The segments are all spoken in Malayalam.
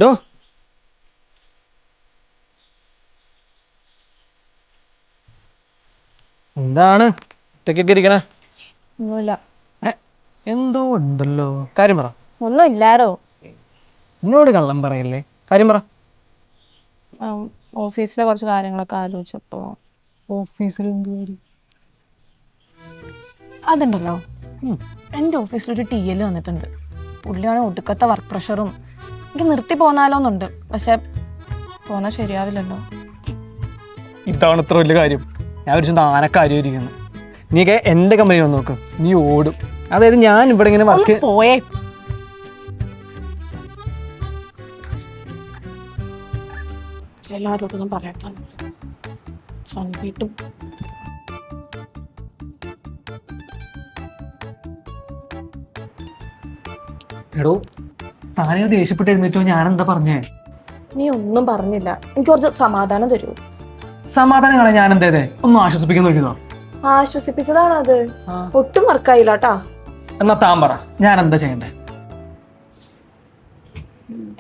ഡോ എന്താണ് ഒറ്റയ്ക്കൊക്കെ ഇരിക്കണേ? ഒന്നുമില്ല. എന്തോ ഉണ്ടല്ലോ, കാര്യം പറ. ഒന്നും ഇല്ലാടോ. എന്നോട് കള്ളം പറയല്ലേ, കാര്യം പറ. ഓഫീസിലെ കുറച്ച് കാര്യങ്ങളൊക്കെ ആലോചിച്ചപ്പോ ഓഫീസിൽ എന്ത് കാര്യം? അതുണ്ടല്ലോ, എൻ്റെ ഓഫീസിലൊരു TL വന്നിട്ടുണ്ട്. പുള്ളിയാണ് ഒടുക്കത്തെ വർക്ക് പ്രഷറും. എനിക്ക് നിർത്തി പോന്നാലോന്നുണ്ട്, പക്ഷെ പോന്നാൽ ശരിയാവില്ലല്ലോ. ഇതാണ് ഇത്ര വലിയ കാര്യം. ഞാൻ ഒരു ആനക്കാര്യമായിരിക്കുന്നു. നീക്കെ എൻ്റെ കമ്പനി വന്ന് നോക്കും, നീ ഓടും. അതായത് ഞാൻ ഇവിടെ ഇങ്ങനെ വർക്ക് പോയേ. എല്ലാവരോടൊന്നും പറയട്ടെ. എടോ, താനേ ദേഷ്യപ്പെട്ട് എഴുന്നേറ്റോ? ഞാനെന്താ പറഞ്ഞേ? നീ ഒന്നും പറഞ്ഞില്ല. എനിക്ക് കുറച്ച് സമാധാനം തരൂ. സമാധാനം കാണാൻ ഞാൻ എന്തേതേ ഒന്നും ആശ്വസിപ്പിക്കാൻ നോക്കിയതോ? ആശ്വസിപ്പിച്ചതാണ് അത്. ഒട്ടും വർക്കായില്ല കേട്ടാ. എന്നാ താൻ പറ, ഞാൻ എന്താ ചെയ്യണ്ടേ?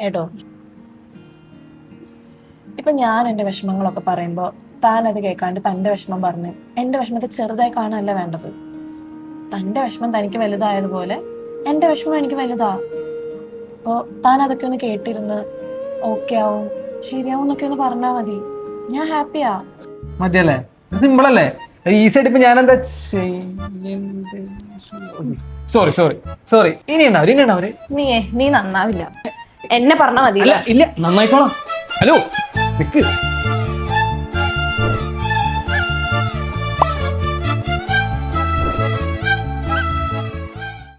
എടോ, ഇപ്പൊ ഞാൻ എൻ്റെ വിഷമങ്ങളൊക്കെ പറയുമ്പോ താൻ അത് കേൾക്കാണ്ട് തൻ്റെ വിഷമം പറഞ്ഞ് എൻ്റെ വിഷമത്തെ ചെറുതായി കാണാനല്ല വേണ്ടത്. തൻ്റെ വിഷമം തനിക്ക് വലുതായതുപോലെ എൻ്റെ വിഷമം എനിക്ക് വലുതാ. അപ്പോ താൻ അതൊക്കെ ഒന്ന് കേട്ടിരുന്ന് ഓക്കെ ആവും, ശരിയാവും എന്നൊക്കെ ഒന്ന് പറഞ്ഞാൽ മതി. ഞാൻ ഹാപ്പിയാ. മതിയല്ലേ? ഇത് സിമ്പിൾ അല്ലേ? ഈസി ആയിട്ട് ഇപ്പൊ ഞാൻ എന്താ സോറി സോറി സോറി ഇനി ഉണ്ടാവര്. നീ നന്നാവില്ല. എന്നെ പറഞ്ഞാ മതി. ഇല്ല നന്നായിക്കോളാം. ഹലോ നിക്ക്.